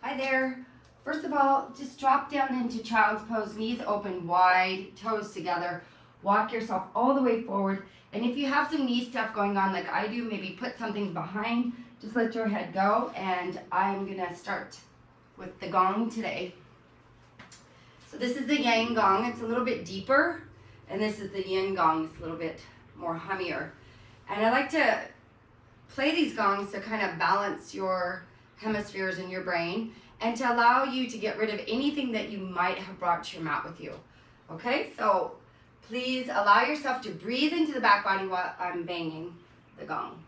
Hi there. First of all, just drop down into child's pose, knees open wide, toes together. Walk yourself all the way forward. And if you have some knee stuff going on like I do, maybe put something behind, just let your head go. And I'm gonna start with the gong today. So this is the yang gong. It's a little bit deeper. And this is the yin gong. It's a little bit more hummier. And I like to play these gongs to kind of balance your hemispheres in your brain and to allow you to get rid of anything that you might have brought to your mat with you. Okay, so please allow yourself to breathe into the back body while I'm banging the gong.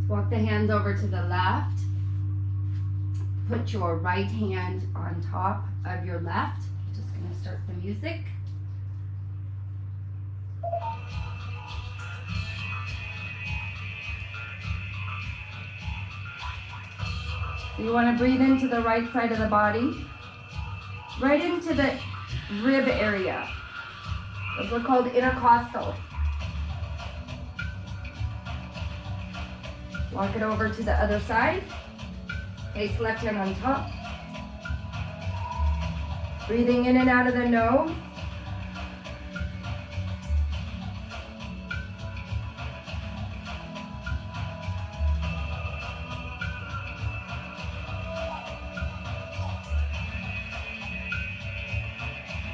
Walk the hands over to the left. Put your right hand on top of your left. Just gonna start the music. You want to breathe into the right side of the body, right into the rib area. Those are called intercostals. Walk it over to the other side. Place left hand on top. Breathing in and out of the nose.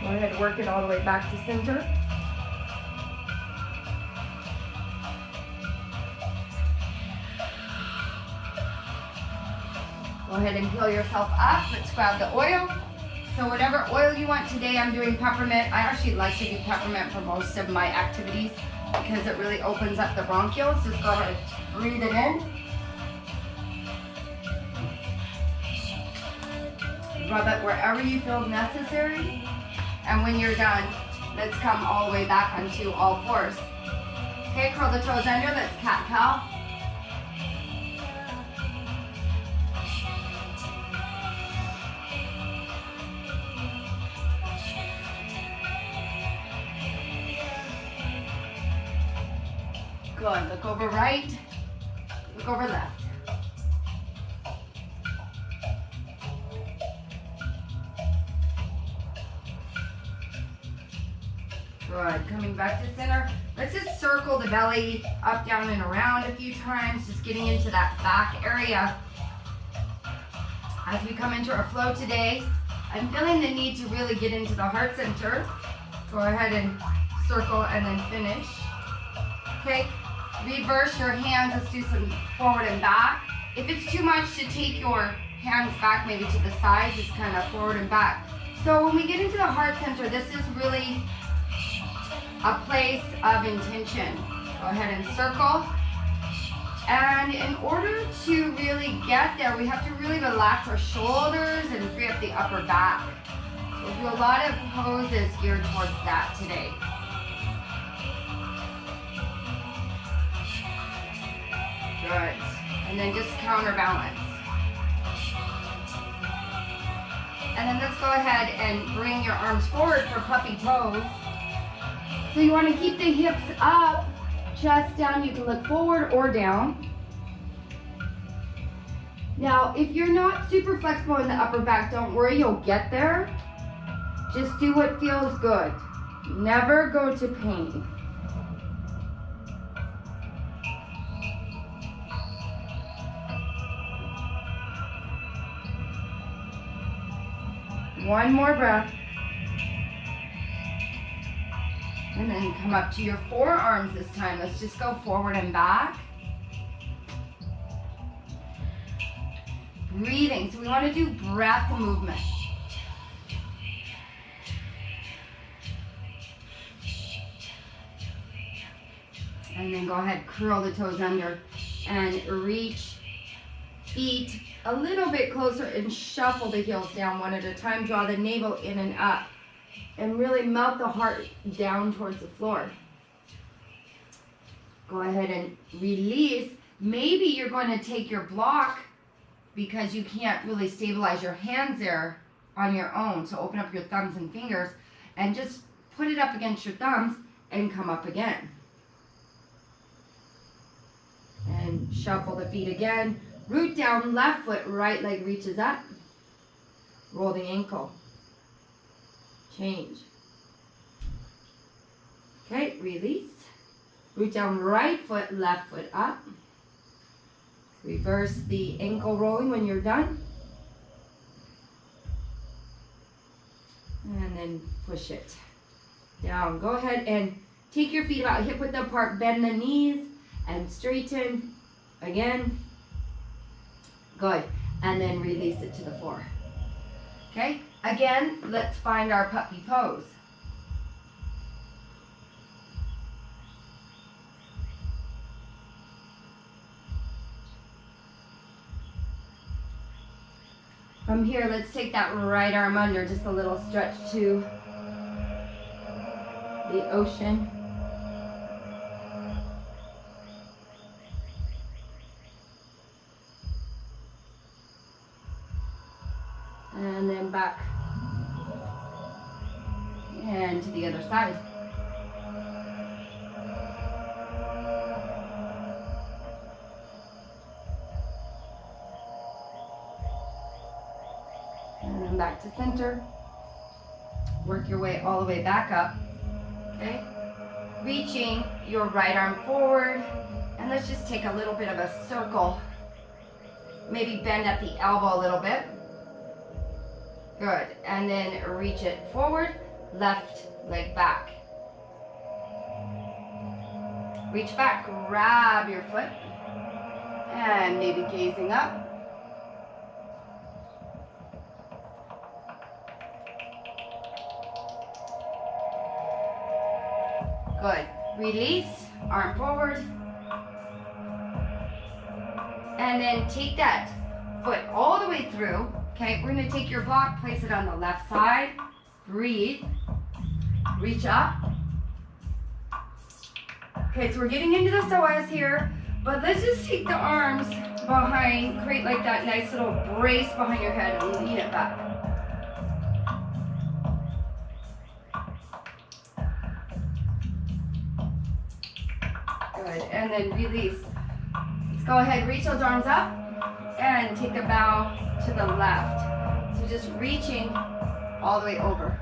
Go ahead and work it all the way back to center. Go ahead and peel yourself up. Let's grab the oil. So whatever oil you want today, I'm doing peppermint. I actually like to do peppermint for most of my activities because it really opens up the bronchioles. Just go ahead and breathe it in. Rub it wherever you feel necessary. And when you're done, let's come all the way back onto all fours. Okay, curl the toes under. Let's cat-cow. Good. Look over right. Look over left. Good. Coming back to center. Let's just circle the belly up, down, and around a few times. Just getting into that back area. As we come into our flow today, I'm feeling the need to really get into the heart center. Go ahead and circle and then finish. Okay. Reverse your hands. Let's do some forward and back. If it's too much to take your hands back, maybe to the sides, just kind of forward and back. So when we get into the heart center, this is really a place of intention. Go ahead and circle. And in order to really get there, we have to really relax our shoulders and free up the upper back. We'll do a lot of poses geared towards that today. Good. And then just counterbalance. And then let's go ahead and bring your arms forward for puppy toes. So you want to keep the hips up, chest down. You can look forward or down. Now, if you're not super flexible in the upper back, don't worry, you'll get there. Just do what feels good. Never go to pain. One more breath. And then come up to your forearms this time. Let's just go forward and back. Breathing. So we want to do breath movement. And then go ahead, curl the toes under and reach feet a little bit closer and shuffle the heels down one at a time. Draw the navel in and up and really melt the heart down towards the floor. Go ahead and release. Maybe you're going to take your block because you can't really stabilize your hands there on your own. So open up your thumbs and fingers and just put it up against your thumbs and come up again. And shuffle the feet again. Root down, left foot, right leg reaches up. Roll the ankle. Change. Okay, release. Root down, right foot, left foot up. Reverse the ankle rolling when you're done. And then push it down. Go ahead and take your feet about hip width apart. Bend the knees and straighten. Again. Good. And then release it to the floor. Okay? Again, let's find our puppy pose. From here, let's take that right arm under, just a little stretch to the ocean. And then back and to the other side. And then back to center. Work your way all the way back up. Okay? Reaching your right arm forward. And let's just take a little bit of a circle. Maybe bend at the elbow a little bit. Good. And then reach it forward, left leg back. Reach back, grab your foot, and maybe gazing up. Good. Release, arm forward. And then take that foot all the way through. Okay, we're going to take your block, place it on the left side. Breathe. Reach up. Okay, so we're getting into the psoas here, but let's just take the arms behind, create like that nice little brace behind your head and lean it back. Good, and then release. Let's go ahead, reach those arms up and take a bow to the left. So just reaching all the way over.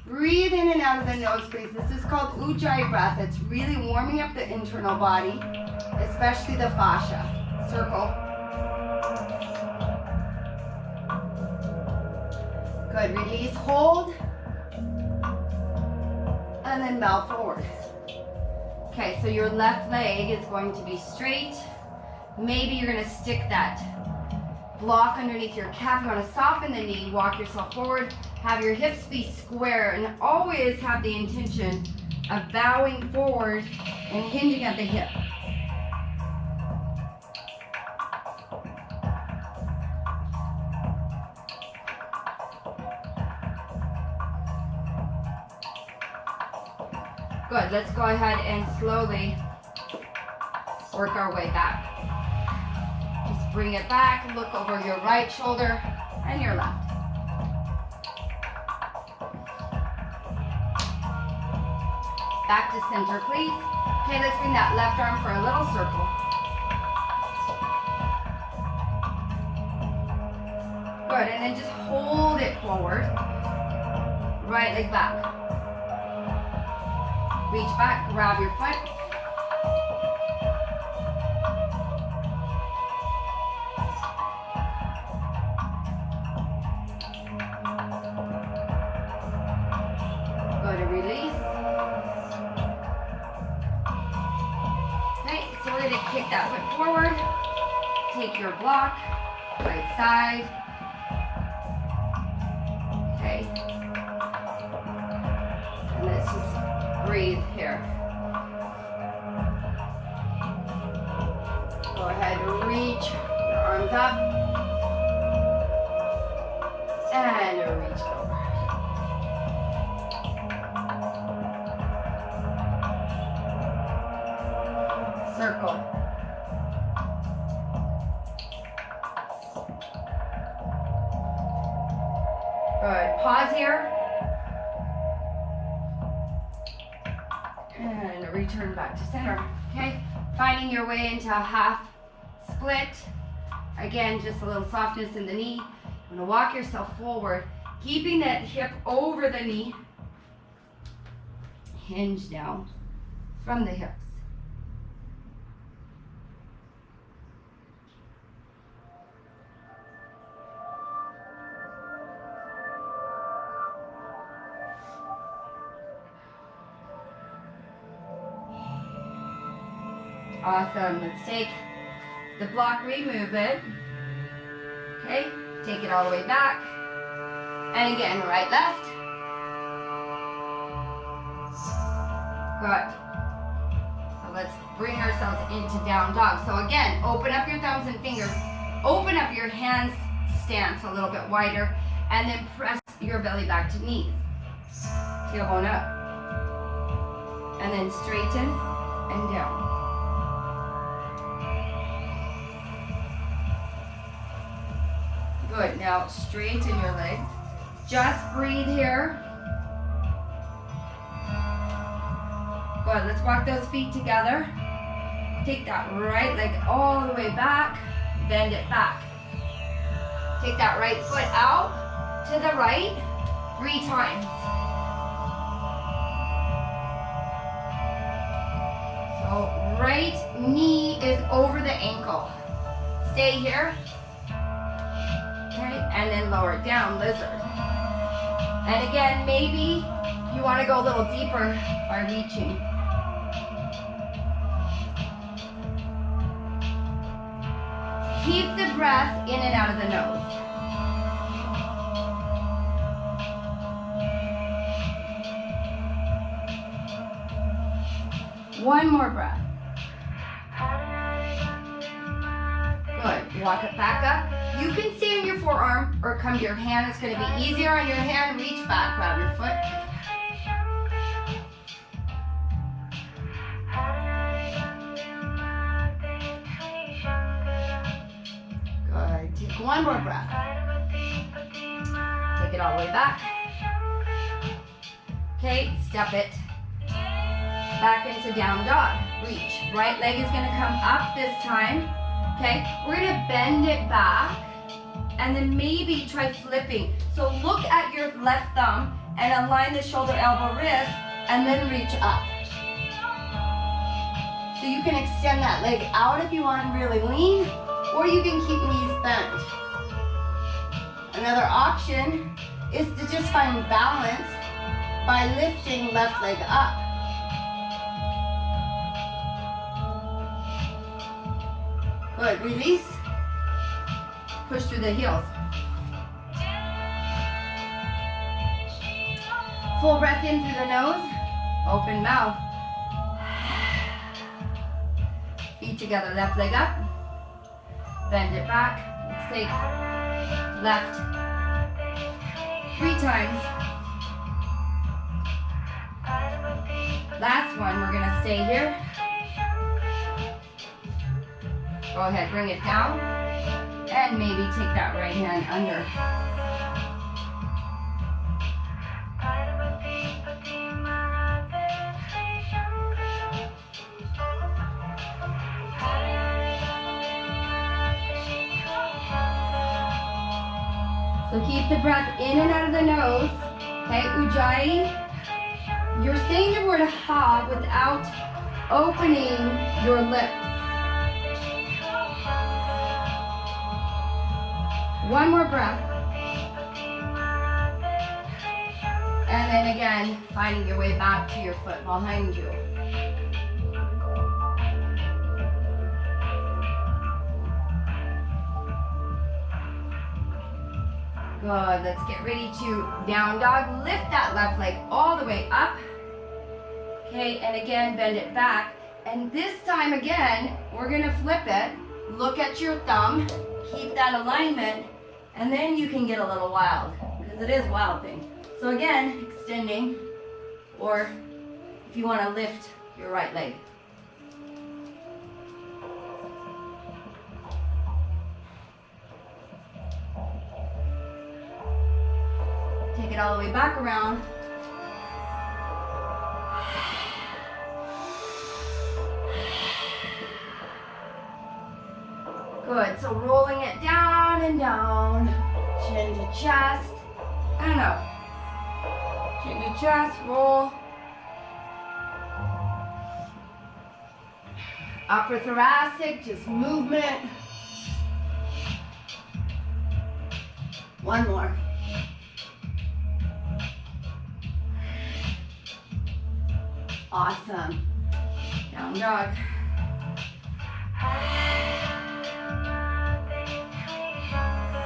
Breathe in and out of the nose, please. This is called Ujjayi breath. It's really warming up the internal body, especially the fascia. Circle. Good. Release, hold. And then bow forward. Okay, so your left leg is going to be straight. Maybe you're going to stick that block underneath your calf. You want to soften the knee, walk yourself forward. Have your hips be square and always have the intention of bowing forward and hinging at the hip. Good, let's go ahead and slowly work our way back. Just bring it back, look over your right shoulder and your left. Back to center, please. Okay, let's bring that left arm for a little circle. Good, and then just hold it forward. Right leg back. Reach back, grab your foot. take your block, right side. Okay. And let's just breathe here. Go ahead, reach your arms up. And reach over. Circle. Good. Pause here. And return back to center. Okay? Finding your way into a half split. Again, just a little softness in the knee. You're going to walk yourself forward, keeping that hip over the knee. Hinge down from the hips. Awesome. Let's take the block, remove it. Okay, take it all the way back. And again, right, left. Good. So let's bring ourselves into down dog. So again, open up your thumbs and fingers. Open up your hands stance a little bit wider. And then press your belly back to knees. Tailbone up. And then straighten and down. Good. Now straighten your legs. Just breathe here. Good. Let's walk those feet together. Take that right leg all the way back. Bend it back. Take that right foot out to the right 3 times. So right knee is over the ankle. Stay here. Okay, and then lower it down, lizard. And again, maybe you want to go a little deeper by reaching. Keep the breath in and out of the nose. One more breath. Good. Walk it back up. You can stay on your forearm or come to your hand. It's going to be easier on your hand. Reach back, grab your foot. Good. Take one more breath. Take it all the way back. Okay, step it back into down dog. Reach. Right leg is going to come up this time. Okay, we're going to bend it back and then maybe try flipping. So look at your left thumb and align the shoulder, elbow, wrist, and then reach up. So you can extend that leg out if you want to really lean, or you can keep knees bent. Another option is to just find balance by lifting left leg up. Good, release. Push through the heels. Full breath in through the nose. Open mouth. Feet together, left leg up. Bend it back. Let's take left 3 times. Last one, we're gonna stay here. Go ahead, bring it down, and maybe take that right hand under. So keep the breath in and out of the nose. Okay, Ujjayi. You're saying the word ha without opening your lips. One more breath. And then again, finding your way back to your foot behind you. Good, let's get ready to down dog. Lift that left leg all the way up. Okay, and again, bend it back. And this time again, we're gonna flip it. Look at your thumb, keep that alignment, and then you can get a little wild, because it is wild thing. So again, extending, or if you wanna lift your right leg. Take it all the way back around. Good, so rolling it down and down, chin to chest, and up. Chin to chest, roll. Upper thoracic, just movement. One more. Awesome. Down dog.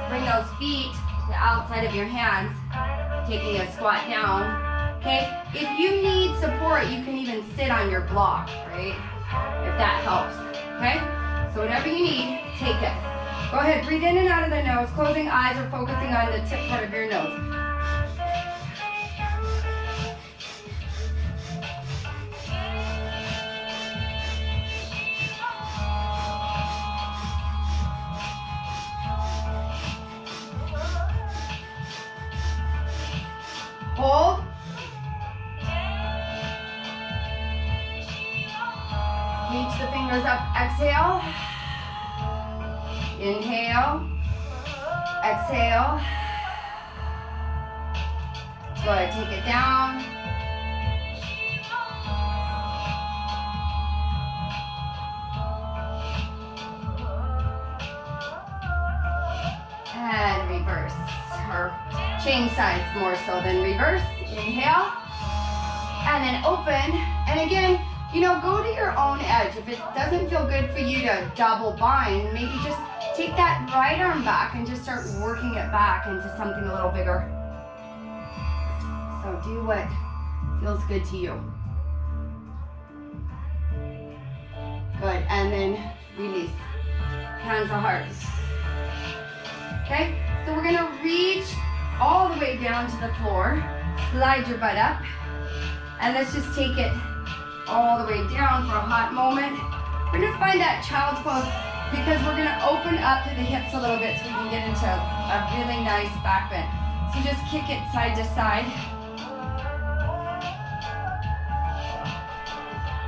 Bring those feet to the outside of your hands, taking a squat down. Okay? If you need support, you can even sit on your block, right? If that helps. Okay? So whatever you need, take it. Go ahead, breathe in and out of the nose, closing eyes or focusing on the tip part of your nose. Hold. Reach the fingers up. Exhale. Inhale. Exhale. Good. Take it down. And reverse. Or change sides more so than reverse. Inhale. And then open. And again, you know, go to your own edge. If it doesn't feel good for you to double bind, maybe just take that right arm back and just start working it back into something a little bigger. So do what feels good to you. Good, and then release. Hands to heart. Okay, so we're gonna reach all the way down to the floor. Slide your butt up. And let's just take it all the way down for a hot moment. We're gonna find that child's pose because we're gonna open up to the hips a little bit so we can get into a really nice back bend. So just kick it side to side.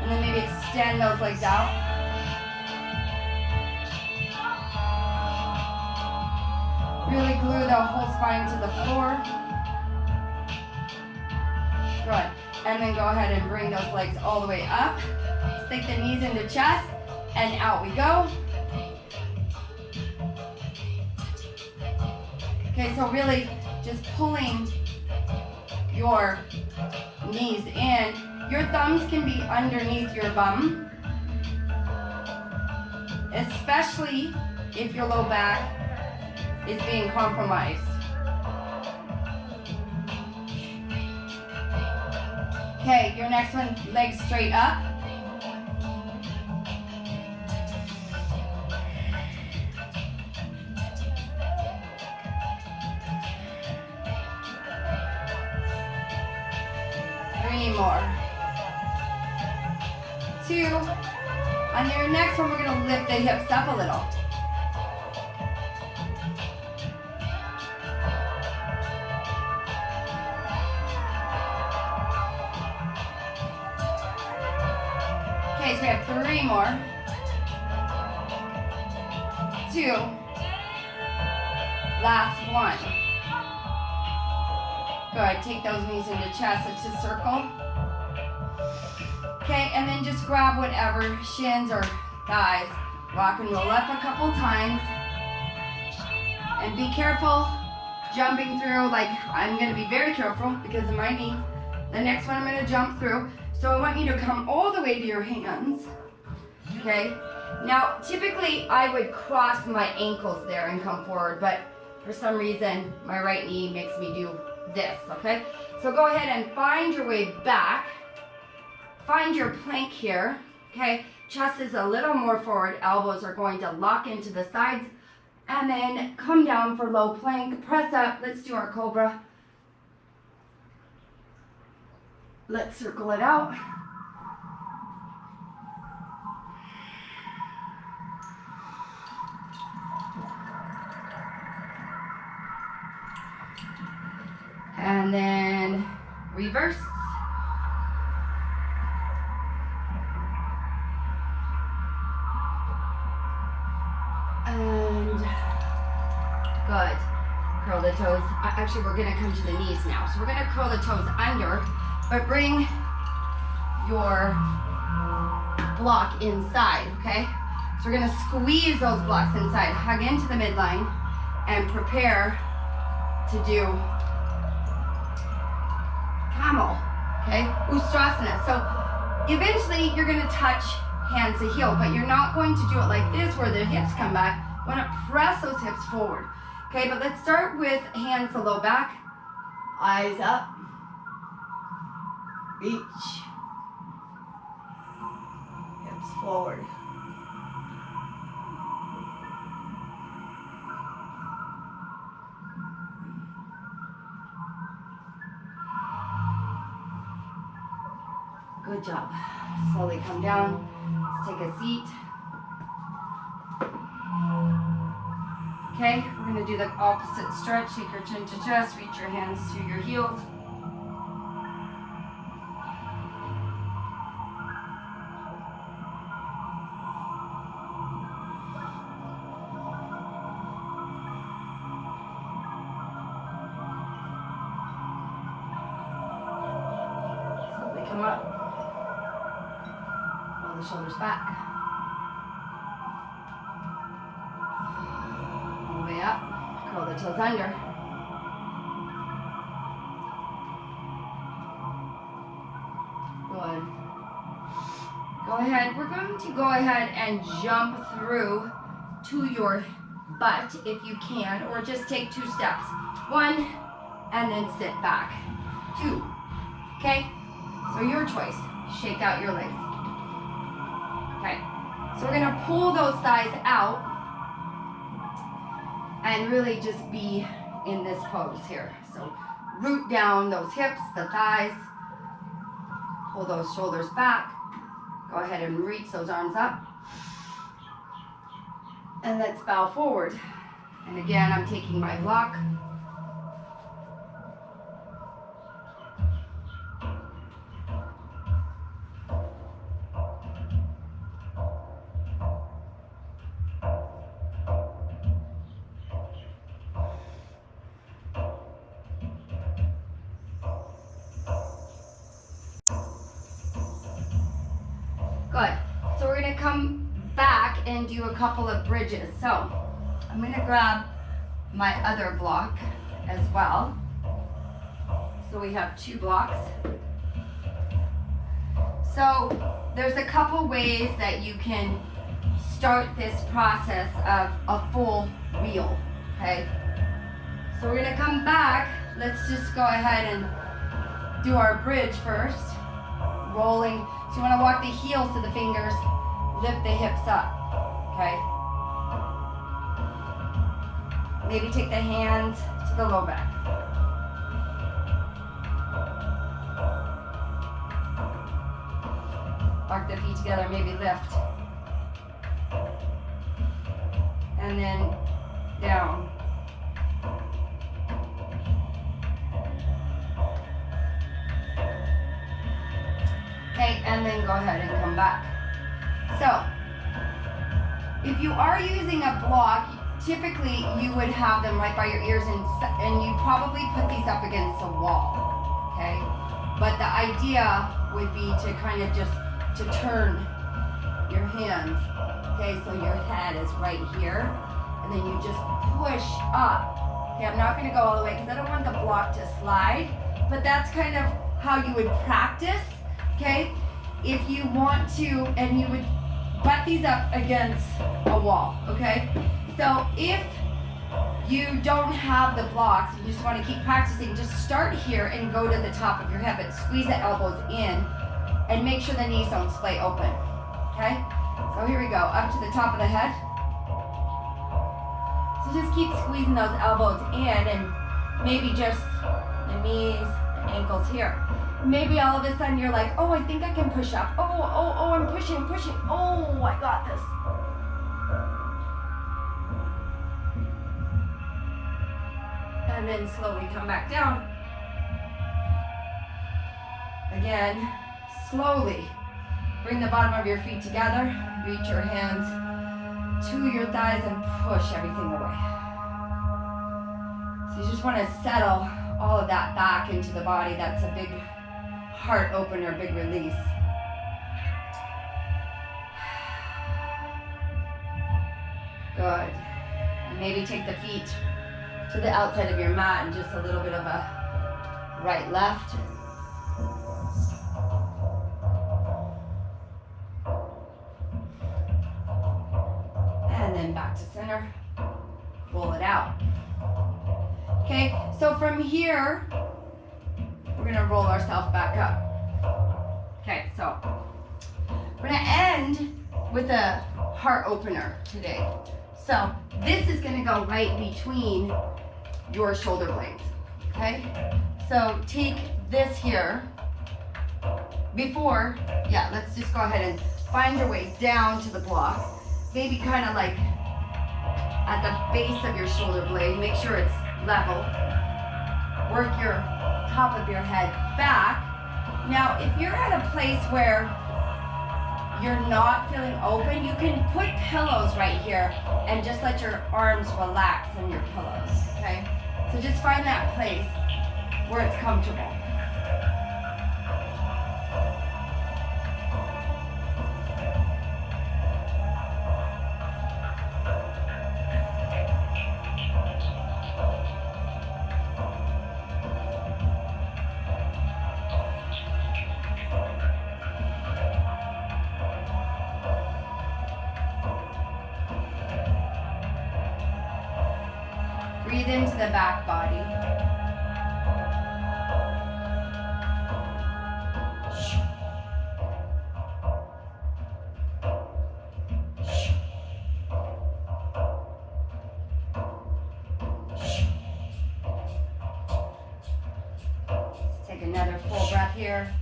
And then maybe extend those legs out. Really glue the whole spine to the floor. Good. And then go ahead and bring those legs all the way up. Stick the knees into chest, and out we go. Okay, so really just pulling your knees in. Your thumbs can be underneath your bum, especially if your low back is being compromised. Okay, your next one, legs straight up. Three more. Two. On your next one, we're gonna lift the hips up a little. Okay, so we have three more. Two. Last one. Good, take those knees into chest, it's a circle. Okay, and then just grab whatever, shins or thighs. Rock and roll up a couple times. And be careful jumping through, like I'm gonna be very careful because of my knee. The next one I'm gonna jump through. So I want you to come all the way to your hands, okay? Now, typically I would cross my ankles there and come forward, but For some reason, my right knee makes me do this, okay? So go ahead and find your way back. Find your plank here, okay? Chest is a little more forward. Elbows are going to lock into the sides. And then come down for low plank. Press up. Let's do our cobra. Let's circle it out. And then reverse. And good. Curl the toes. Actually, we're going to come to the knees now. So we're going to curl the toes under, but bring your block inside, okay? So we're going to squeeze those blocks inside. Hug into the midline and prepare to do camel, okay? Ustrasana. So eventually you're going to touch hands to heel, but you're not going to do it like this where the hips come back. You want to press those hips forward, okay? But let's start with hands to low back, eyes up, reach, hips forward. Good job. Slowly come down. Let's take a seat. Okay, we're going to do the opposite stretch. Take your chin to chest. Reach your hands to your heels. Slowly come up. Roll the shoulders back. Way up, curl the toes under. Good. Go ahead, we're going to go ahead and jump through to your butt if you can, or just take 2 steps. 1, and then sit back. 2, okay? So your choice, shake out your legs. Okay, so we're gonna pull those thighs out and really just be in this pose here. So root down those hips, the thighs, pull those shoulders back. Go ahead and reach those arms up. And let's bow forward. And again, I'm taking my block. Good. So we're going to come back and do a couple of bridges. So I'm going to grab my other block as well. So we have 2 blocks. So there's a couple ways that you can start this process of a full wheel, okay? So we're going to come back. Let's just go ahead and do our bridge first. Rolling. So you want to walk the heels to the fingers, lift the hips up, okay? Maybe take the hands to the low back. Walk the feet together, maybe lift. And then down. Okay, and then go ahead and come back. So, if you are using a block, typically you would have them right by your ears and you probably put these up against a wall, okay? But the idea would be to kind of just to turn your hands, okay? So your head is right here, and then you just push up. Okay, I'm not gonna go all the way because I don't want the block to slide, but that's kind of how you would practice. Okay, if you want to, and you would butt these up against a wall, okay? So if you don't have the blocks, you just want to keep practicing, just start here and go to the top of your head, but squeeze the elbows in and make sure the knees don't splay open, okay? So here we go, up to the top of the head. So just keep squeezing those elbows in and maybe just the knees, the ankles here. Maybe all of a sudden you're like, oh, I think I can push up. Oh, I'm pushing. Oh, I got this. And then slowly come back down. Again, slowly bring the bottom of your feet together. Reach your hands to your thighs and push everything away. So you just want to settle all of that back into the body. That's a big heart opener, big release. Good. And maybe take the feet to the outside of your mat and just a little bit of a right, left. And then back to center. Roll it out. Okay, so from here, we're gonna roll ourselves back up. Okay, so we're gonna end with a heart opener today. So this is gonna go right between your shoulder blades, okay? So take this here. Let's just go ahead and find your way down to the block. Maybe kind of like at the base of your shoulder blade. Make sure it's level. Work your top of your head back. Now, if you're at a place where you're not feeling open, you can put pillows right here and just let your arms relax on your pillows, okay? So just find that place where it's comfortable. Breathe into the back body. Let's take another full breath here.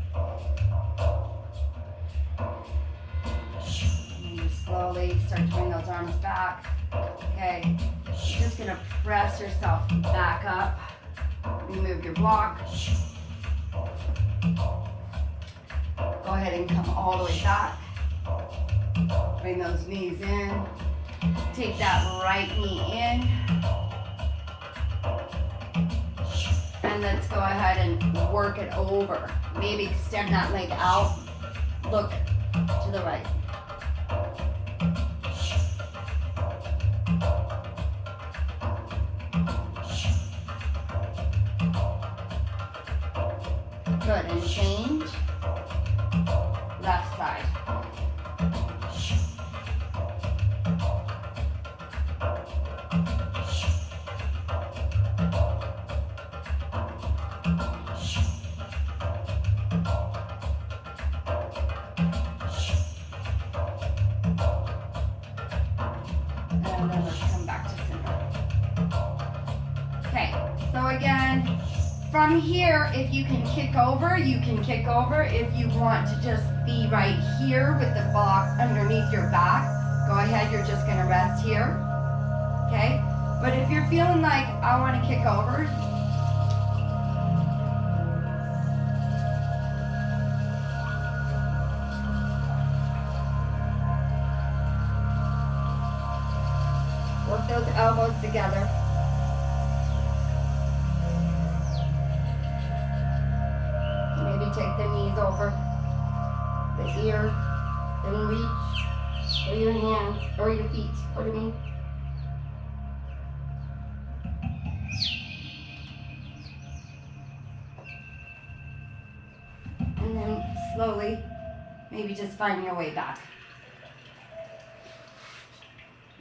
And you slowly start to bring those arms back. Okay. You're just gonna press yourself back up. Remove your block. Go ahead and come all the way back. Bring those knees in. Take that right knee in. And let's go ahead and work it over. Maybe extend that leg out. Look to the right. Good, and change. Left side. And then let's come back to center. Okay, so again, from here, if you can kick over, you can kick over. If you want to just be right here with the block underneath your back, go ahead, you're just gonna rest here, okay? But if you're feeling like, I wanna kick over, work those elbows together. Take the knees over the ear, then reach for your hands or your feet, pardon me. And then slowly, maybe just find your way back.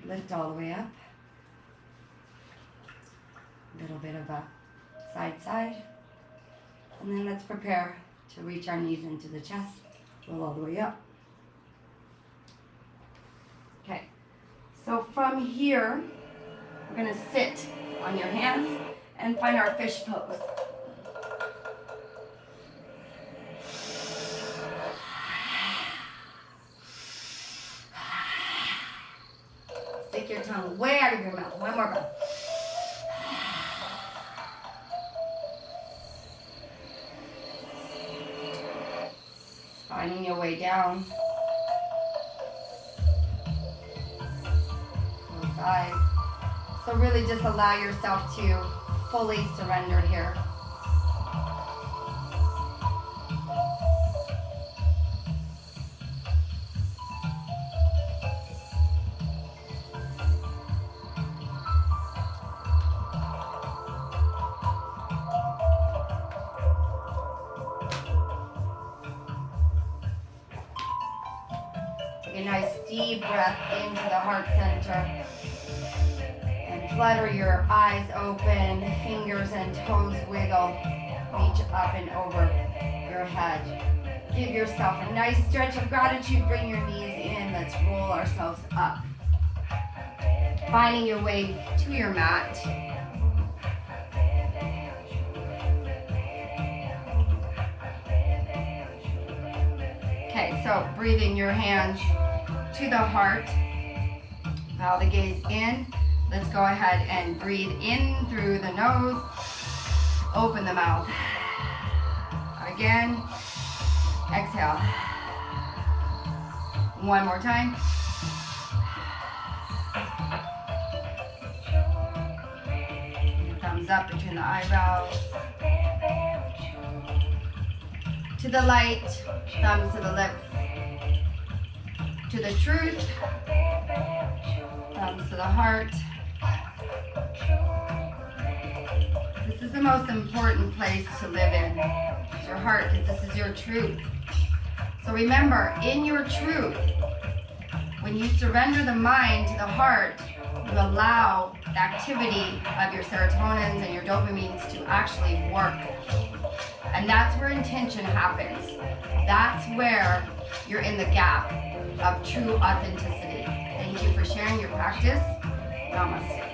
Lift all the way up. A little bit of a side. And then let's prepare to reach our knees into the chest. Roll all the way up. Okay, so from here, we're gonna sit on your hands and find our fish pose. Stick your tongue way out of your mouth. One more breath. Finding your way down. Both sides. So really just allow yourself to fully surrender here. A nice deep breath into the heart center. And flutter your eyes open, fingers and toes wiggle. Reach up and over your head. Give yourself a nice stretch of gratitude. Bring your knees in. Let's roll ourselves up. Finding your way to your mat. Okay, so breathing your hands to the heart. Bow the gaze in. Let's go ahead and breathe in through the nose. Open the mouth. Again. Exhale. One more time. Thumbs up between the eyebrows. To the light, thumbs to the lips. To the truth, thumbs to the heart. This is the most important place to live in. It's your heart, because this is your truth. So remember, in your truth, when you surrender the mind to the heart, you allow the activity of your serotonins and your dopamines to actually work. And that's where intention happens. That's where you're in the gap of true authenticity. Thank you for sharing your practice. Namaste.